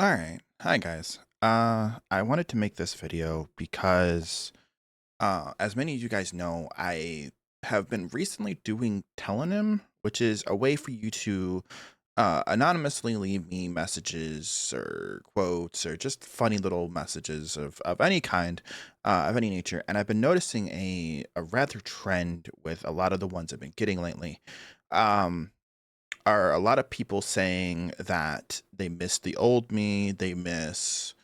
All right. Hi guys. I wanted to make this video because as many of you guys know, I have been recently doing Tellonym, which is a way for you to anonymously leave me messages or quotes or just funny little messages of any kind, of any nature. And I've been noticing a rather trend with a lot of the ones I've been getting lately. Um, are a lot of people saying that they miss the old me, they miss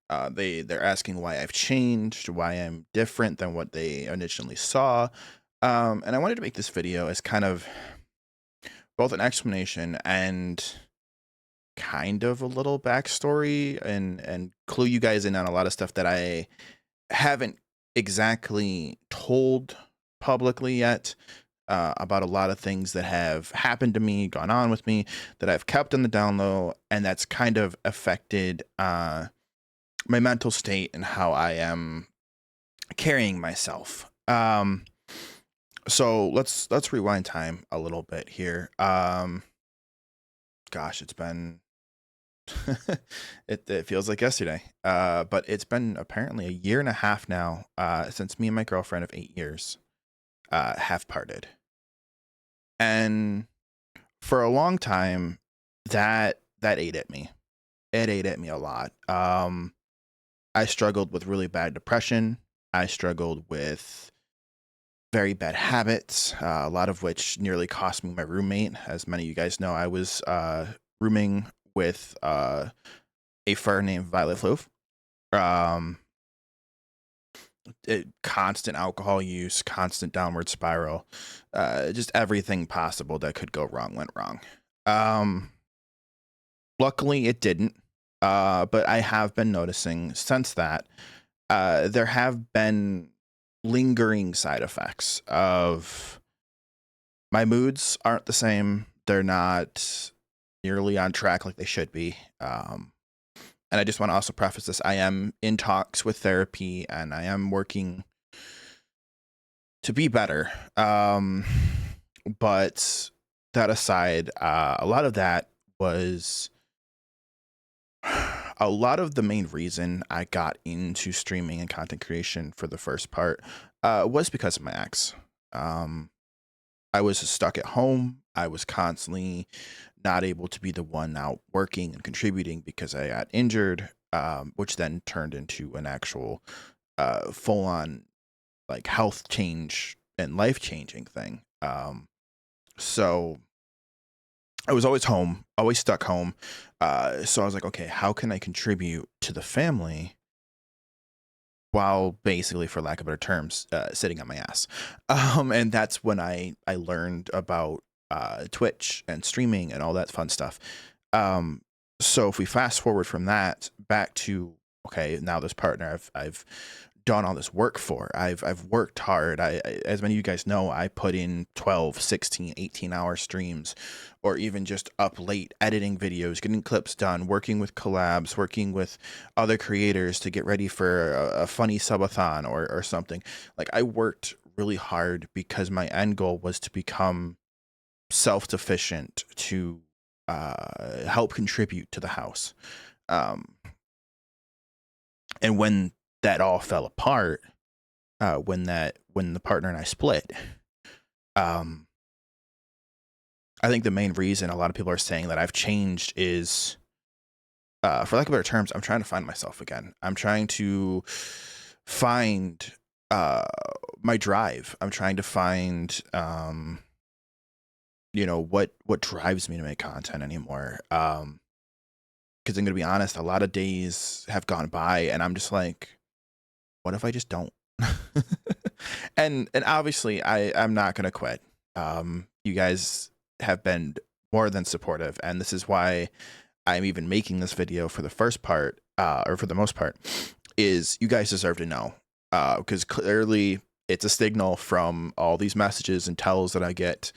they're asking why I've changed, why I'm different than what they initially saw. And I wanted to make this video as kind of both an explanation and kind of a little backstory and clue you guys in on a lot of stuff that I haven't exactly told publicly yet, about a lot of things that have happened to me, gone on with me, that I've kept in the down low, and that's kind of affected my mental state and how I am carrying myself. So let's rewind time a little bit here. Gosh, it's been it feels like yesterday. But it's been apparently a year and a half now, since me and my girlfriend of 8 years have parted. And for a long time, that ate at me. It ate at me a lot. I struggled with really bad depression. I struggled with very bad habits, a lot of which nearly cost me my roommate. As many of you guys know, I was rooming with a fur named Violet Floof. Um, Constant alcohol use, constant downward spiral, just everything possible that could go wrong went wrong. Um, Luckily, it didn't. But I have been noticing since that there have been lingering side effects of my moods aren't the same. They're not nearly on track like they should be. And I just want to also preface this. I am in talks with therapy and I am working to be better. But that aside, a lot of that was a lot of the main reason I got into streaming and content creation for the first part was because of my ex. Um, I was stuck at home. I was constantly not able to be the one out working and contributing because I got injured, which then turned into an actual full on like health change and life changing thing. So I was always home, always stuck home. So I was like, okay, how can I contribute to the family while basically, for lack of better terms, sitting on my ass? And that's when I learned about Twitch and streaming and all that fun stuff. Um, so if we fast forward from that back to, okay, now this partner I've done all this work for. I've worked hard. As many of you guys know, I put in 12, 16, 18-hour streams, or even just up late editing videos, getting clips done, working with collabs, working with other creators to get ready for a funny subathon or something. Like, I worked really hard because my end goal was to become self-sufficient to help contribute to the house. Um, and when that all fell apart, when the partner and I split, um, I think the main reason a lot of people are saying that I've changed is, for lack of better terms, I'm trying to find myself again. I'm trying to find uh, my drive. I'm trying to find, what drives me to make content anymore. Because I'm gonna be honest, a lot of days have gone by, and I'm just like, what if I just don't? And obviously I'm not gonna quit. You guys have been more than supportive, and this is why I'm even making this video for the first part, or for the most part, is you guys deserve to know. Because clearly it's a signal from all these messages and tells that I get.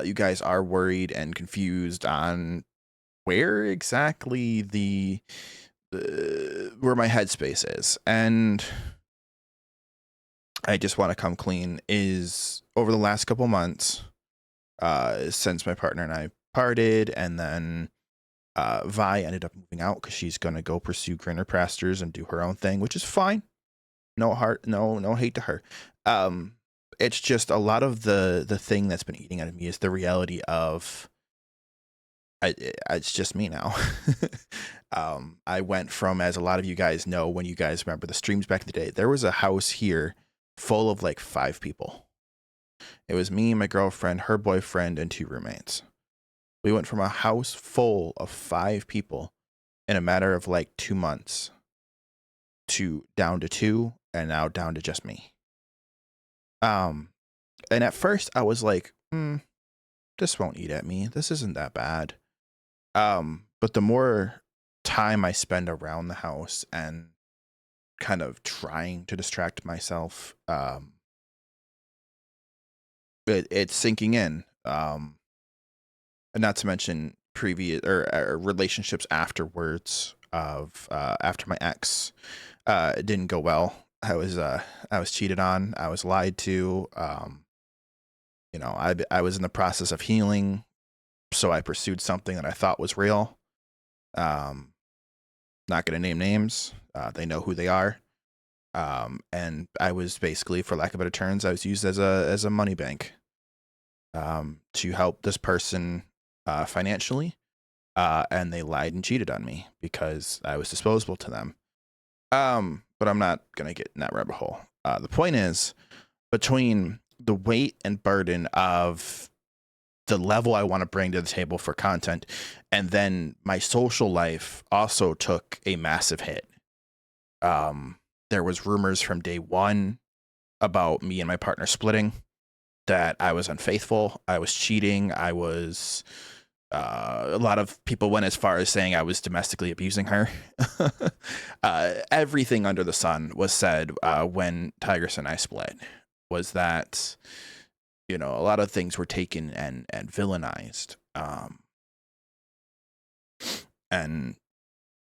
You guys are worried and confused on where exactly where my headspace is. And I just want to come clean is over the last couple months, since my partner and I parted, and then Vi ended up moving out because she's gonna go pursue greener pastures and do her own thing, which is fine. No hate to her. Um, it's just a lot of the thing that's been eating at me is the reality of it's just me now. I went from, as a lot of you guys know, when you guys remember the streams back in the day, there was a house here full of like 5 people. It was me, my girlfriend, her boyfriend, and 2 roommates. We went from a house full of 5 people in a matter of like 2 months to down to 2, and now down to just me. And at first I was like, this won't eat at me. This isn't that bad. But the more time I spend around the house and kind of trying to distract myself, it's sinking in. And not to mention previous or relationships afterwards of after my ex it didn't go well. I was cheated on. I was lied to. I was in the process of healing, so I pursued something that I thought was real. Not going to name names. They know who they are. And I was basically, for lack of better terms, I was used as a money bank to help this person financially. And they lied and cheated on me because I was disposable to them. But I'm not going to get in that rabbit hole. The point is, between the weight and burden of the level I want to bring to the table for content, and then my social life also took a massive hit. There was rumors from day one about me and my partner splitting, that I was unfaithful, I was cheating, I was a lot of people went as far as saying I was domestically abusing her. Everything under the sun was said when Tigress and I split. Was that, a lot of things were taken and villainized, and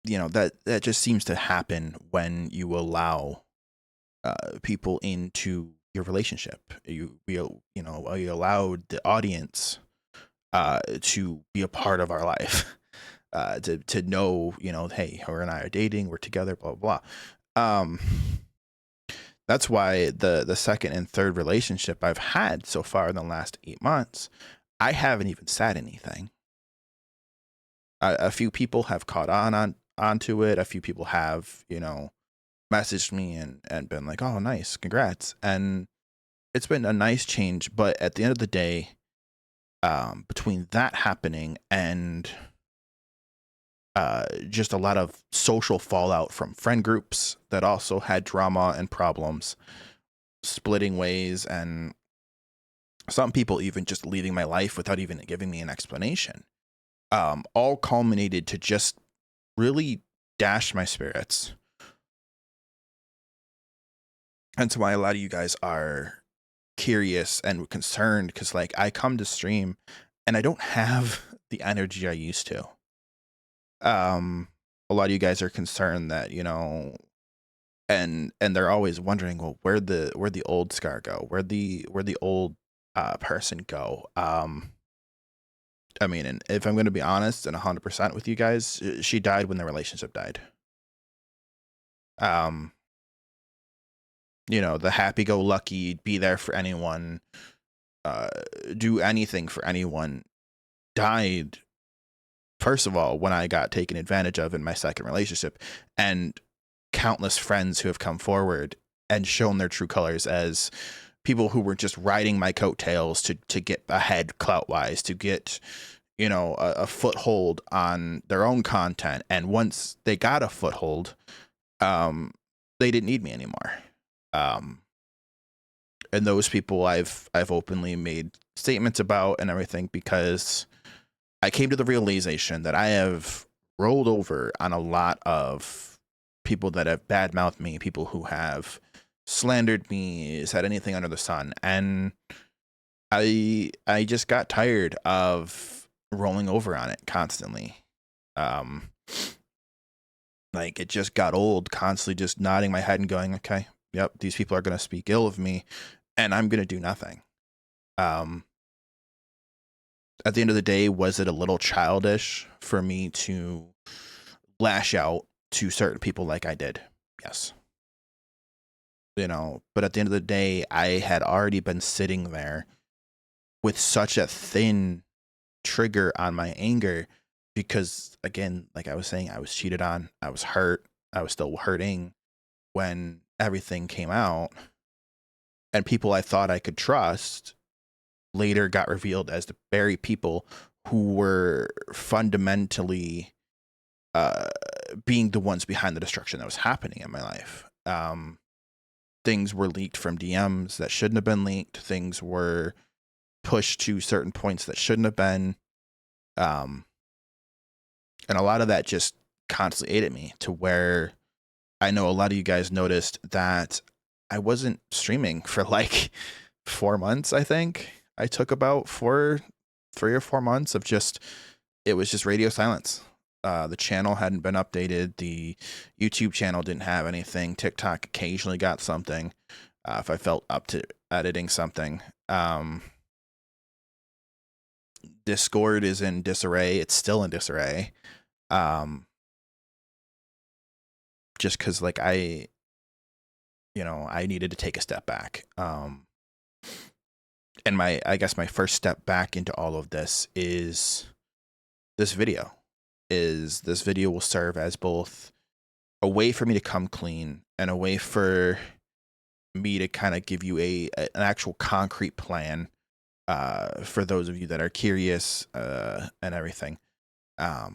that just seems to happen when you allow people into your relationship. You allowed the audience to be a part of our life, to know, hey, her and I are dating, we're together, blah blah blah. That's why the second and third relationship I've had so far in the last 8 months, I haven't even said anything. A few people have caught onto it. A few people have, messaged me and been like, "Oh, nice, congrats," and it's been a nice change. But at the end of the day, between that happening and just a lot of social fallout from friend groups that also had drama and problems, splitting ways, and some people even just leaving my life without even giving me an explanation, all culminated to just really dash my spirits. That's why a lot of you guys are curious and concerned, because like I come to stream and I don't have the energy I used to. A lot of you guys are concerned that, and they're always wondering, well, where'd the old Scar go? Where'd the old person go? I mean, and if I'm going to be honest and 100% with you guys, she died when the relationship died. The happy-go-lucky, be there for anyone, do anything for anyone, died, first of all, when I got taken advantage of in my second relationship, and countless friends who have come forward and shown their true colors as people who were just riding my coattails to get ahead clout-wise, to get, a foothold on their own content. And once they got a foothold, they didn't need me anymore. And those people I've openly made statements about and everything, because I came to the realization that I have rolled over on a lot of people that have badmouthed me, people who have slandered me, said anything under the sun, and I just got tired of rolling over on it constantly. Like, it just got old, constantly just nodding my head and going, okay, yep, these people are going to speak ill of me, and I'm going to do nothing. at the end of the day, was it a little childish for me to lash out to certain people like I did? Yes. But at the end of the day, I had already been sitting there with such a thin trigger on my anger because, again, like I was saying, I was cheated on, I was hurt, I was still hurting when everything came out, and people I thought I could trust later got revealed as the very people who were fundamentally uh, being the ones behind the destruction that was happening in my life. Things were leaked from DMs that shouldn't have been leaked. Things were pushed to certain points that shouldn't have been. And a lot of that just constantly ate at me to where I know a lot of you guys noticed that I wasn't streaming for like 4 months, I think. I took about 3 or 4 months of it was just radio silence. The channel hadn't been updated. The YouTube channel didn't have anything. TikTok occasionally got something if I felt up to editing something. Discord is in disarray. It's still in disarray. Just because like I needed to take a step back. And I guess my first step back into all of this is this video. This video will serve as both a way for me to come clean and a way for me to kind of give you an actual concrete plan for those of you that are curious and everything. But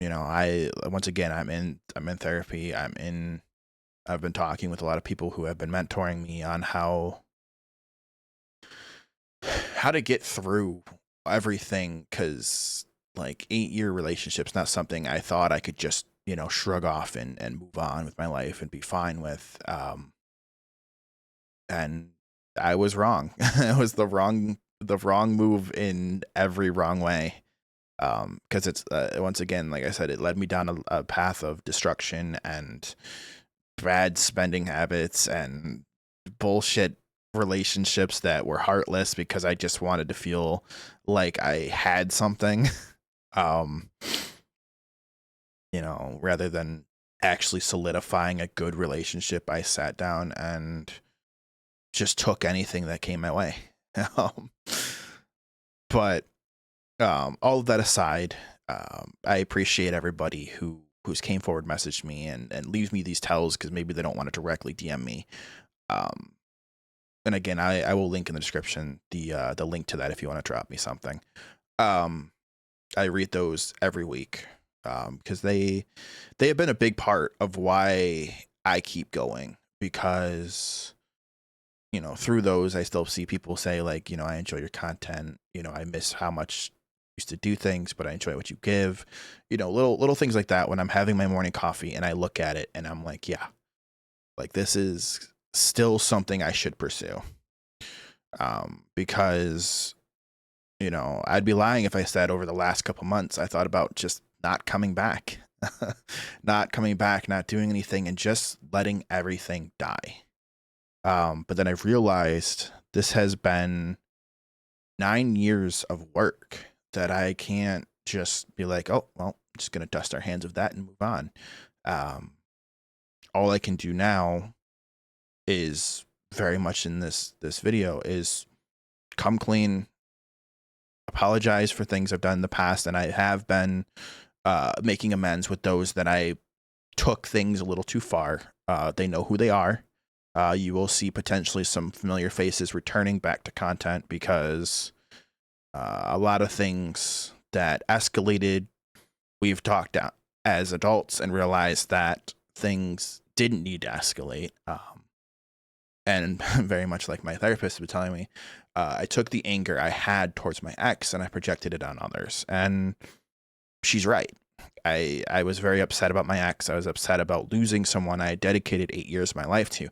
once again, I'm in therapy. I've been talking with a lot of people who have been mentoring me on how to get through everything, because like 8-year relationships not something I thought I could just shrug off and move on with my life and be fine with. And I was wrong. It was the wrong move in every wrong way. Because it's once again, like I said, it led me down a path of destruction and bad spending habits and bullshit relationships that were heartless because I just wanted to feel like I had something, rather than actually solidifying a good relationship. I sat down and just took anything that came my way. But all of that aside, I appreciate everybody who's came forward, messaged me, and leaves me these tells because maybe they don't want to directly DM me. And again, I will link in the description the link to that if you want to drop me something. I read those every week because they have been a big part of why I keep going, because through those I still see people say like, I enjoy your content, I miss how much you used to do things, but I enjoy what you give, little things like that. When I'm having my morning coffee and I look at it and I'm like, yeah, like this is still something I should pursue. Because I'd be lying if I said over the last couple months I thought about just not coming back, not doing anything, and just letting everything die. But then I've realized this has been 9 years of work that I can't just be like, oh, well, I'm just going to dust our hands of that and move on. All I can do now is very much in this video is come clean, apologize for things I've done in the past. And I have been making amends with those that I took things a little too far. They know who they are. You will see potentially some familiar faces returning back to content because a lot of things that escalated, we've talked as adults and realized that things didn't need to escalate. And very much like my therapist has been telling me, I took the anger I had towards my ex and I projected it on others. And she's right. I was very upset about my ex. I was upset about losing someone I had dedicated 8 years of my life to.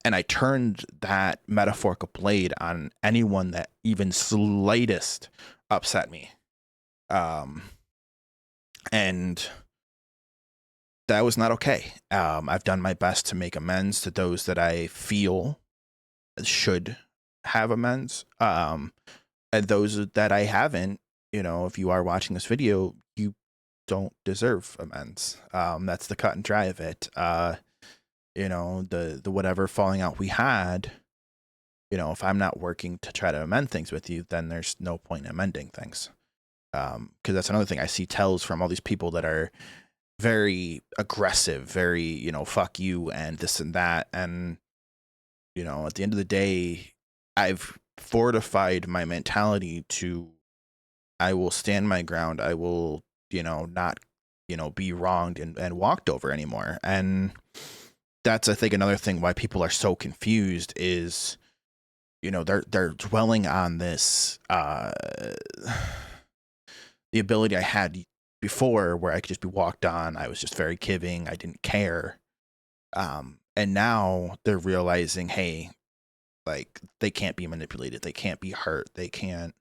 And I turned that metaphorical blade on anyone that even slightest upset me. And that was not okay. I've done my best to make amends to those that I feel should have amends. And And those that I haven't, you know, if you are watching this video, you don't deserve amends. That's the cut and dry of it. You know, the whatever falling out we had, you know, if I'm not working to try to amend things with you, then there's no point in amending things. Because that's another thing I see tells from all these people that are very aggressive, very, you know, fuck you and this and that. And, you know, at the end of the day, I've fortified my mentality to I will stand my ground. I will, you know, not, you know, be wronged and walked over anymore. And that's, I think, another thing why people are so confused is, you know, they're dwelling on this, the ability I had before where I could just be walked on. I was just very giving. I didn't care. And now they're realizing, hey, like they can't be manipulated. They can't be hurt. They can't,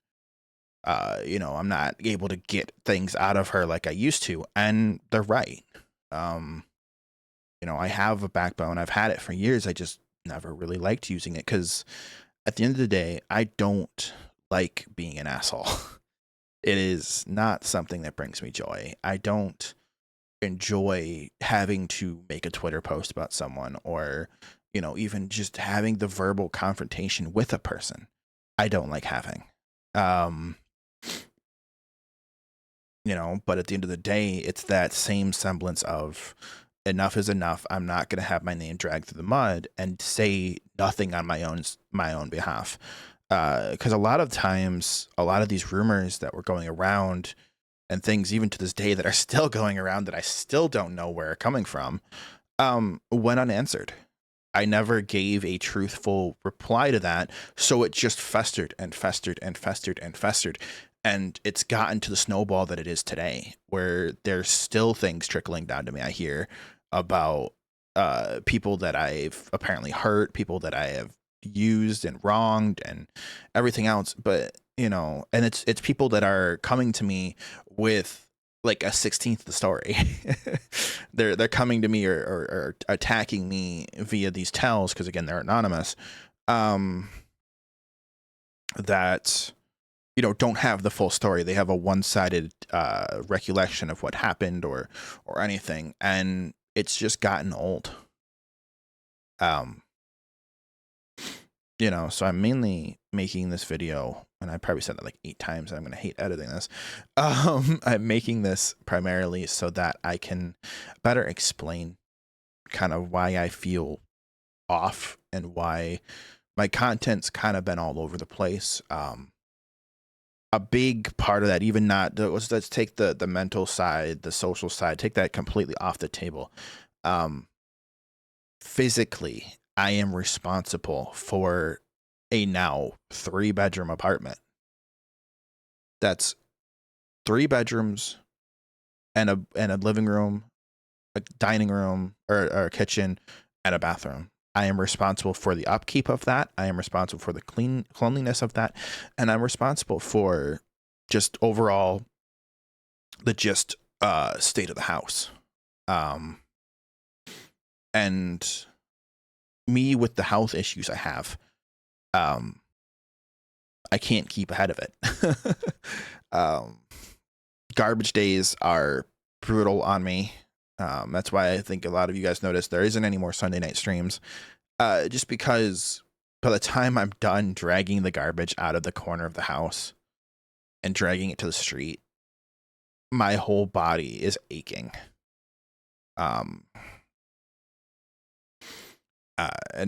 you know, I'm not able to get things out of her like I used to. And they're right. You know, I have a backbone. I've had it for years. I just never really liked using it because at the end of the day, I don't like being an asshole. It is not something that brings me joy. I don't enjoy having to make a Twitter post about someone or, you know, even just having the verbal confrontation with a person. I don't like having. You know, but at the end of the day, it's that same semblance of enough is enough. I'm not going to have my name dragged through the mud and say nothing on my own behalf. Because a lot of times, a lot of these rumors that were going around and things even to this day that are still going around that I still don't know where are coming from, went unanswered. I never gave a truthful reply to that. So it just festered and festered and festered and festered. And it's gotten to the snowball that it is today, where there's still things trickling down to me. I hear about people that I've apparently hurt, people that I have used and wronged and everything else. But, you know, and it's people that are coming to me with like a 16th of the story. They're coming to me or attacking me via these tells because again they're anonymous. That, you know, don't have the full story. They have a one-sided recollection of what happened or anything, and it's just gotten old. You know, so I'm mainly making this video, and I probably said that like 8 times. I'm gonna hate editing this. I'm making this primarily so that I can better explain kind of why I feel off and why my content's kind of been all over the place. A big part of that, even not let's take the mental side, the social side, take that completely off the table. Physically, I am responsible for a now 3-bedroom apartment. That's 3 bedrooms and a living room, a dining room or a kitchen and a bathroom. I am responsible for the upkeep of that. I am responsible for the cleanliness of that. And I'm responsible for just overall the state of the house. And me with the health issues I have, I can't keep ahead of it. Garbage days are brutal on me. That's why I think a lot of you guys noticed there isn't any more Sunday night streams. Just because by the time I'm done dragging the garbage out of the corner of the house and dragging it to the street, my whole body is aching. And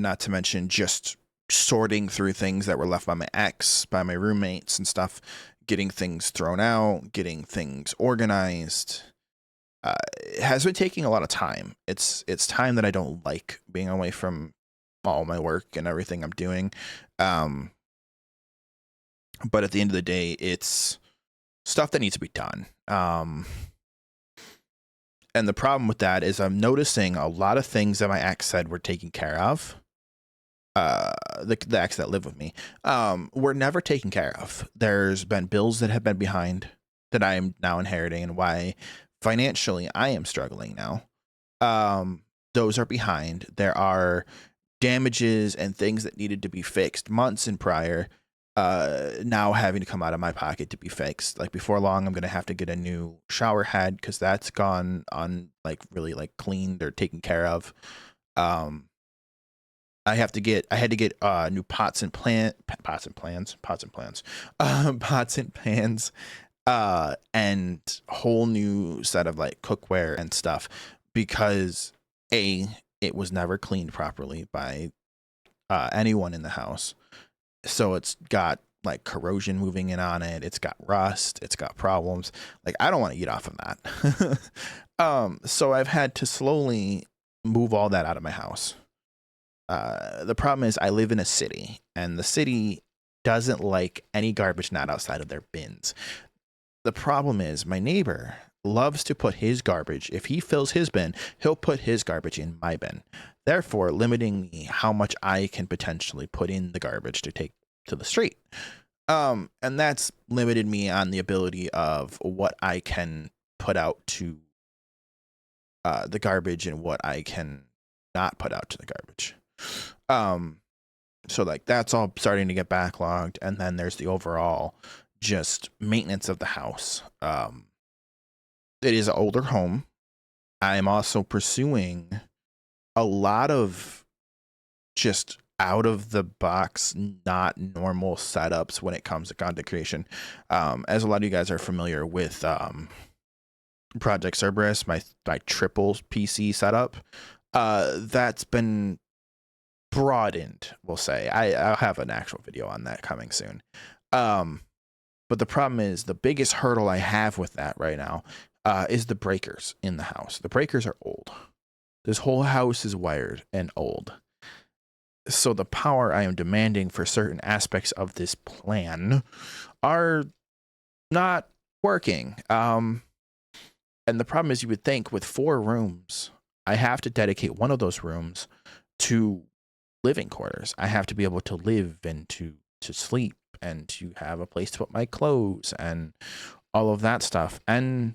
not to mention just sorting through things that were left by my ex, by my roommates and stuff, getting things thrown out, getting things organized. It has been taking a lot of time. It's time that I don't like being away from all my work and everything I'm doing. But at the end of the day, it's stuff that needs to be done. And the problem with that is I'm noticing a lot of things that my ex said were taken care of. The ex that lived with me, were never taken care of. There's been bills that have been behind that I am now inheriting, and why financially I am struggling now. Those are behind. There are damages and things that needed to be fixed months and prior now having to come out of my pocket to be fixed. Like before long, I'm gonna have to get a new shower head because that's gone on like really like cleaned or taken care of. Um, I had to get new pots and pans, and whole new set of like cookware and stuff because a it was never cleaned properly by anyone in the house, so it's got like corrosion moving in on it. It's got rust. It's got problems. Like I don't want to eat off of that. So I've had to slowly move all that out of my house. The problem is I live in a city, and the city doesn't like any garbage not outside of their bins. The problem is my neighbor loves to put his garbage. If he fills his bin, he'll put his garbage in my bin, therefore limiting me how much I can potentially put in the garbage to take to the street. And that's limited me on the ability of what I can put out to the garbage and what I can not put out to the garbage. Um, so like that's all starting to get backlogged, and then there's the overall just maintenance of the house. It is an older home. I am also pursuing a lot of just out of the box, not normal setups when it comes to content creation. As a lot of you guys are familiar with Project Cerberus, my triple PC setup, that's been broadened, we'll say. I'll have an actual video on that coming soon. But the problem is the biggest hurdle I have with that right now is the breakers in the house. The breakers are old. This whole house is wired and old. So the power I am demanding for certain aspects of this plan are not working. And the problem is you would think with 4 rooms, I have to dedicate one of those rooms to living quarters. I have to be able to live and to sleep and to have a place to put my clothes and all of that stuff. And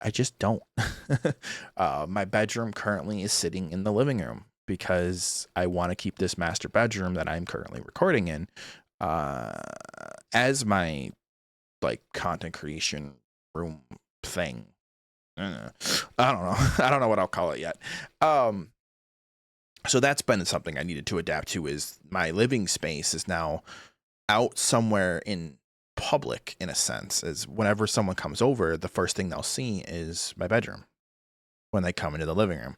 I just don't. My bedroom currently is sitting in the living room because I want to keep this master bedroom that I'm currently recording in as my like content creation room thing. I don't know. I don't know what I'll call it yet. So that's been something I needed to adapt to. Is my living space is now out somewhere in public, in a sense, as whenever someone comes over, the first thing they'll see is my bedroom when they come into the living room.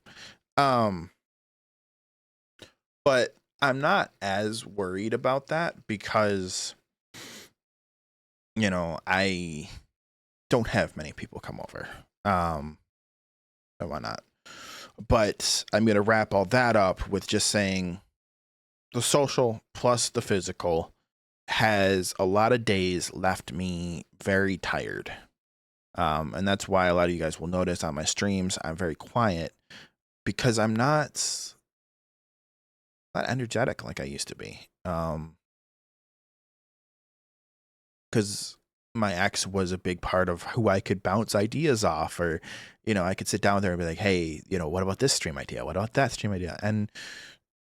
But I'm not as worried about that because, you know, I don't have many people come over. And why not? But I'm going to wrap all that up with just saying the social plus the physical has a lot of days left me very tired. And that's why a lot of you guys will notice on my streams, I'm very quiet because I'm not energetic like I used to be. Because my ex was a big part of who I could bounce ideas off, or, you know, I could sit down there and be like, hey, you know, what about this stream idea? What about that stream idea? And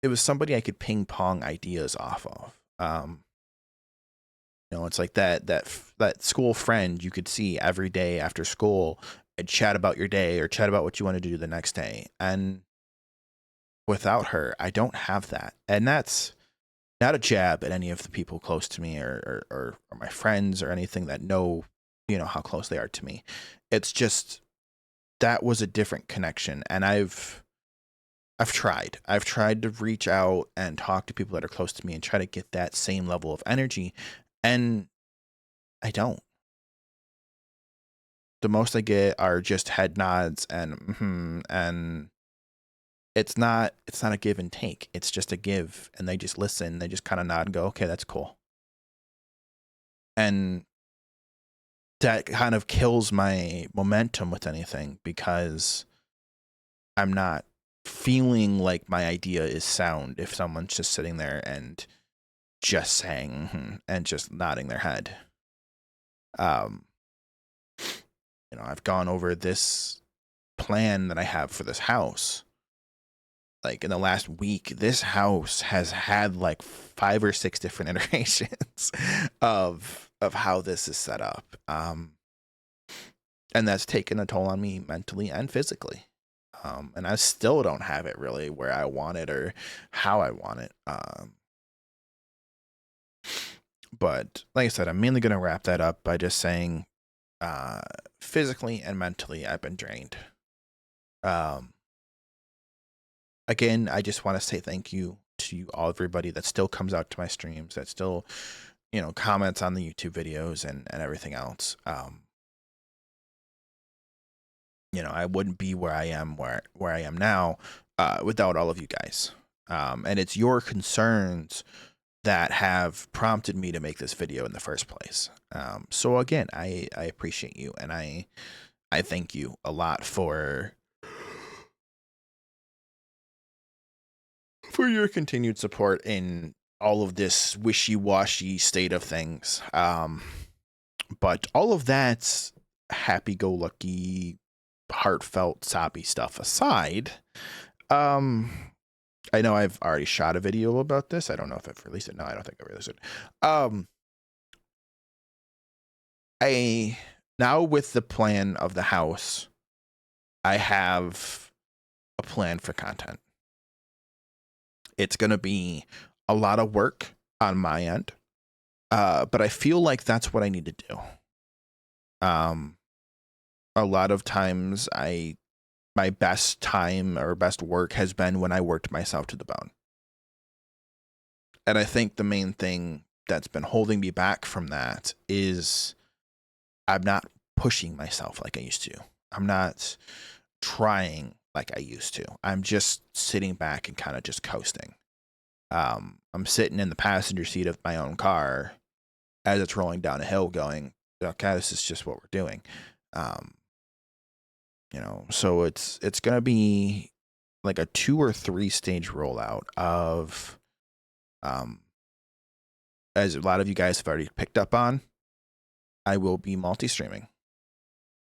it was somebody I could ping pong ideas off of. You know, it's like that school friend you could see every day after school and chat about your day or chat about what you want to do the next day. And without her, I don't have that. And that's not a jab at any of the people close to me or my friends or anything that know, you know, how close they are to me. It's just that was a different connection. And I've tried to reach out and talk to people that are close to me and try to get that same level of energy. And I don't. The most I get are just head nods and it's not a give and take. It's just a give, and they just listen. They just kind of nod and go, okay, that's cool. And that kind of kills my momentum with anything because I'm not feeling like my idea is sound if someone's just sitting there and just saying and just nodding their head. You know, I've gone over this plan that I have for this house like in the last week, this house has had like 5 or 6 different iterations of how this is set up. And that's taken a toll on me mentally and physically. And I still don't have it really where I want it or how I want it. But like I said, I'm mainly going to wrap that up by just saying, physically and mentally, I've been drained. Again, I just want to say thank you to everybody that still comes out to my streams, that still, comments on the YouTube videos and everything else. I wouldn't be where I am now without all of you guys. And it's your concerns that have prompted me to make this video in the first place. So again, I appreciate you, and I thank you a lot for your continued support in all of this wishy-washy state of things. But all of that happy-go-lucky, heartfelt, soppy stuff aside, I know I've already shot a video about this. I don't know if I've released it. No, I don't think I released it. I now, with the plan of the house, I have a plan for content. It's going to be a lot of work on my end, but I feel like that's what I need to do. A lot of times my best time or best work has been when I worked myself to the bone. And I think the main thing that's been holding me back from that is I'm not pushing myself like I used to. I'm not trying like I used to. I'm just sitting back and kind of just coasting. I'm sitting in the passenger seat of my own car as it's rolling down a hill going, okay, this is just what we're doing. So it's going to be like a 2 or 3 stage rollout of, as a lot of you guys have already picked up on, I will be multi-streaming.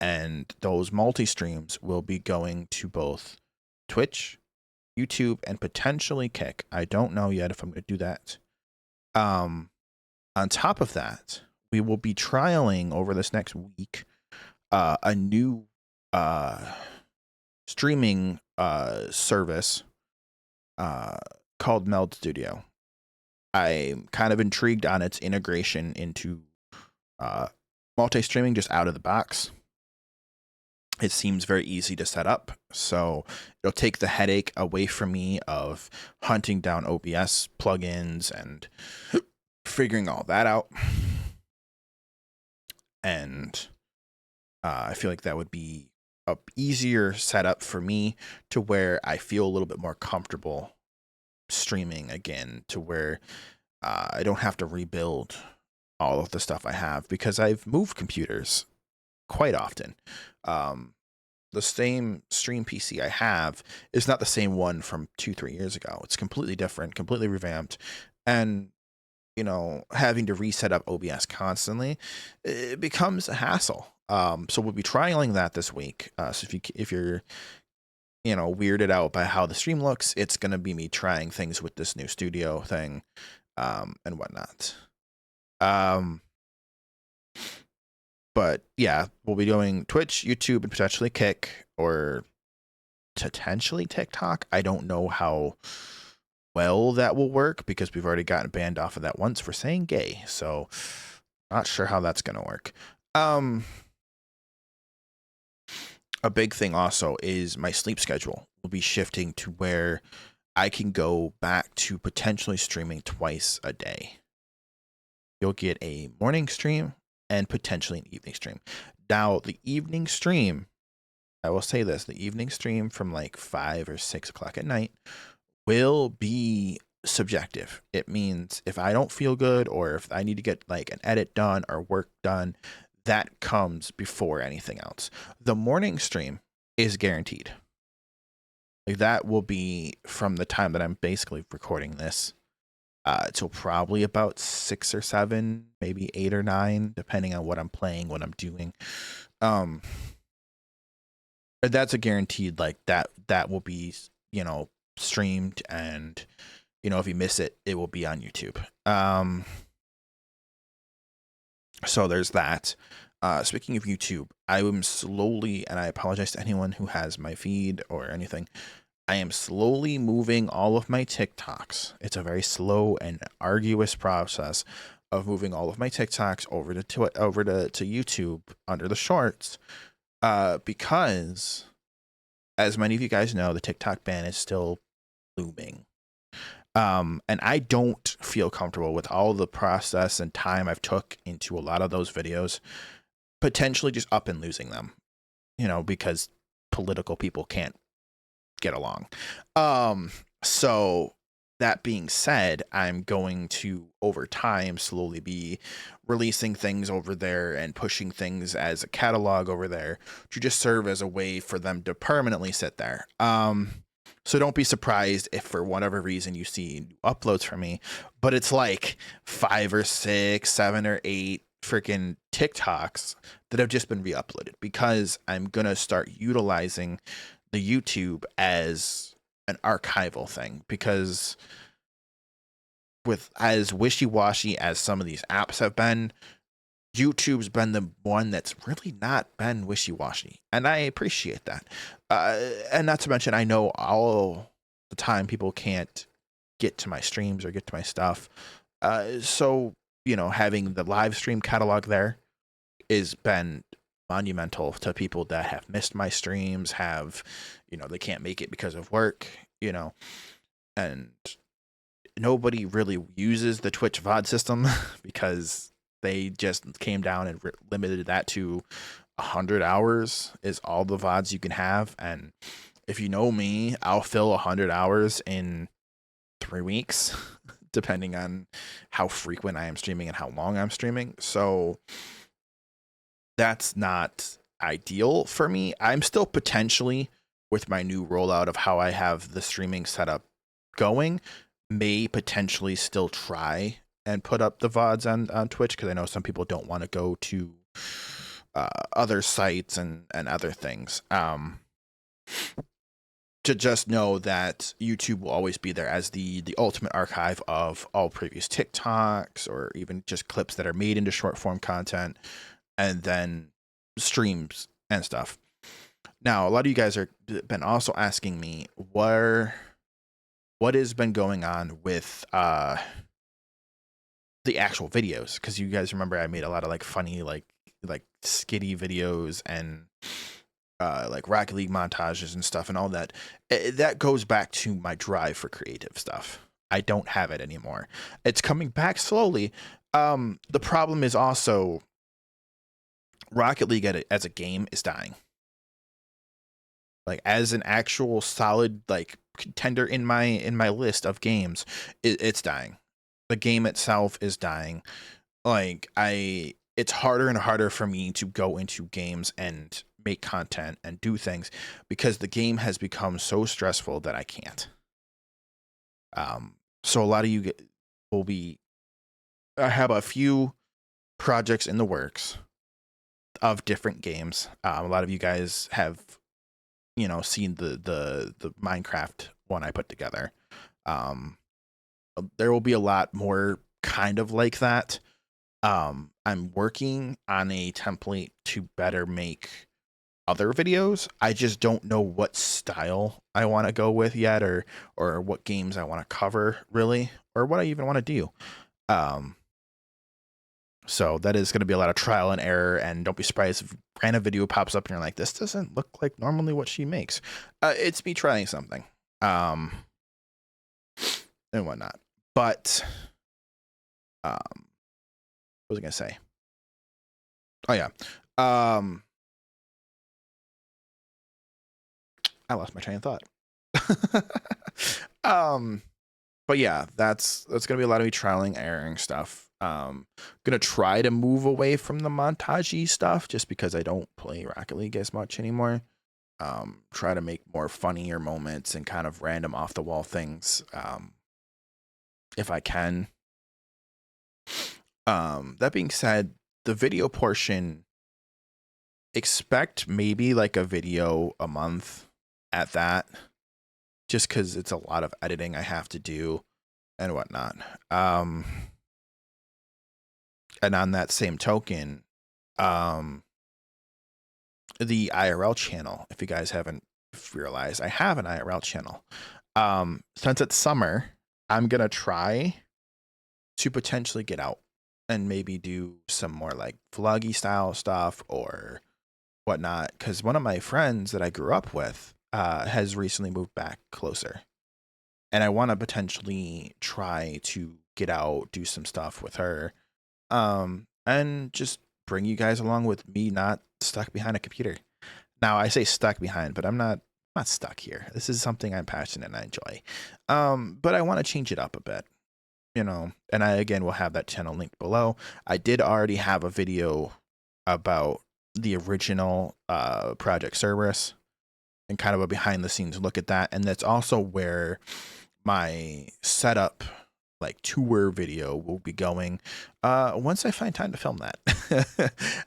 And those multi-streams will be going to both Twitch, YouTube, and potentially Kick. I don't know yet if I'm going to do that. On top of that, we will be trialing over this next week a new streaming service called Meld Studio. I'm kind of intrigued on its integration into multi-streaming just out of the box. It seems very easy to set up, so it'll take the headache away from me of hunting down OBS plugins and figuring all that out. And I feel like that would be a easier setup for me to where I feel a little bit more comfortable streaming again, to where I don't have to rebuild all of the stuff I have, because I've moved computers quite often. The same stream PC I have is not the same one from 2-3 years ago. It's completely different, completely revamped. And, having to reset up OBS constantly, it becomes a hassle. So we'll be trialing that this week. So if you're, weirded out by how the stream looks, it's going to be me trying things with this new studio thing, and whatnot. But yeah, we'll be doing Twitch, YouTube, and potentially Kick, or potentially TikTok. I don't know how well that will work, because we've already gotten banned off of that once for saying gay. So not sure how that's going to work. A big thing also is my sleep schedule will be shifting to where I can go back to potentially streaming twice a day. You'll get a morning stream and potentially an evening stream. Now, the evening stream, I will say this, the evening stream from like 5 or 6 o'clock at night will be subjective. It means if I don't feel good, or if I need to get like an edit done or work done, that comes before anything else. The morning stream is guaranteed. Like, that will be from the time that I'm basically recording this till probably about 6 or 7, maybe 8 or 9, depending on what I'm playing, what I'm doing. But that's a guaranteed, like that will be, streamed, and if you miss it, it will be on YouTube. So there's that. Speaking of YouTube, I am slowly, and I apologize to anyone who has my feed or anything, I am slowly moving all of my TikToks. It's a very slow and arduous process of moving all of my TikToks over to YouTube under the shorts, because, as many of you guys know, the TikTok ban is still looming. And I don't feel comfortable with all the process and time I've took into a lot of those videos, potentially just up and losing them, because political people can't get along. So that being said, I'm going to, over time, slowly be releasing things over there and pushing things as a catalog over there to just serve as a way for them to permanently sit there. So don't be surprised if for whatever reason you see new uploads from me, but it's like 5 or 6, 7 or 8 freaking TikToks that have just been re-uploaded, because I'm going to start utilizing the YouTube as an archival thing, because with as wishy-washy as some of these apps have been, YouTube's been the one that's really not been wishy-washy, and I appreciate that. And not to mention, I know all the time people can't get to my streams or get to my stuff. So, having the live stream catalog there has been monumental to people that have missed my streams, they can't make it because of work, and nobody really uses the Twitch VOD system because they just came down and limited that to 100 hours is all the VODs you can have. And if you know me, I'll fill 100 hours in 3 weeks, depending on how frequent I am streaming and how long I'm streaming. So that's not ideal for me. I'm still potentially, with my new rollout of how I have the streaming setup going, may potentially still try and put up the VODs on Twitch, because I know some people don't want to go to other sites and other things. To just know that YouTube will always be there as the ultimate archive of all previous TikToks, or even just clips that are made into short form content, and then streams and stuff. Now, a lot of you guys are been also asking me what has been going on with the actual videos, because you guys remember I made a lot of like funny like skitty videos and like Rocket League montages and stuff and all that. That goes back to my drive for creative stuff. I don't have it anymore. It's coming back slowly. The problem is also Rocket League as a game is dying. Like, as an actual solid like contender in my list of games, it's dying. The game itself is dying. Like, it's harder and harder for me to go into games and make content and do things, because the game has become so stressful that I can't. So a lot of you will be, I have a few projects in the works of different games. A lot of you guys have, seen the Minecraft one I put together. There will be a lot more kind of like that. I'm working on a template to better make other videos. I just don't know what style I want to go with yet, or what games I want to cover really, or what I even want to do. So that is going to be a lot of trial and error, and don't be surprised if a random video pops up and you're like, this doesn't look like normally what she makes. It's me trying something, and whatnot. But what was I going to say? Oh yeah. I lost my train of thought. But yeah, that's gonna be a lot of me trialing, erroring stuff. Gonna try to move away from the montage-y stuff, just because I don't play Rocket League as much anymore. Try to make more funnier moments and kind of random off the wall things, if I can. That being said, the video portion, expect maybe like a video a month at that. just because it's a lot of editing I have to do and whatnot. Um, and on that same token, um, the IRL channel, if you guys haven't realized, I have an IRL channel. Since it's summer, I'm going to try to potentially get out and maybe do some more like vloggy style stuff or whatnot. Because one of my friends that I grew up with has recently moved back closer. And I want to potentially try to get out, do some stuff with her, and just bring you guys along with me not stuck behind a computer. Now I say stuck behind, but I'm not stuck here. This is something I'm passionate and I enjoy. But I want to change it up a bit, you know. And I again will have that channel linked below. I did already have a video about the original Project Cerberus and kind of a behind the scenes look at that. And that's also where my setup like tour video will be going once I find time to film that.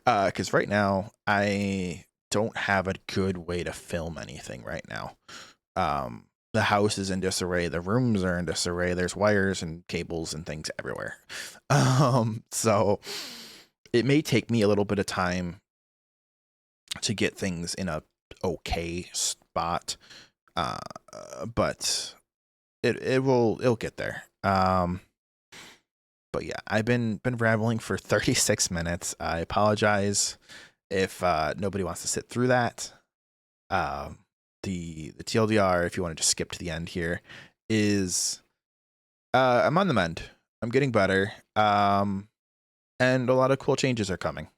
Because right now I don't have a good way to film anything right now. The house is in disarray, the rooms are in disarray, there's wires and cables and things everywhere. So it may take me a little bit of time to get things in a okay spot, but it'll get there. But yeah, I've been rambling for 36 minutes. I apologize if nobody wants to sit through that. The TLDR, if you want to just skip to the end here, is I'm on the mend. I'm getting better. And a lot of cool changes are coming.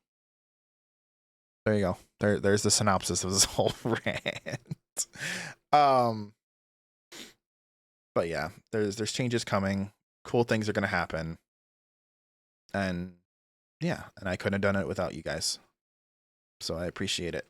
There you go. There's the synopsis of this whole rant. But yeah, there's changes coming. Cool things are gonna happen. And yeah, and I couldn't have done it without you guys. So I appreciate it.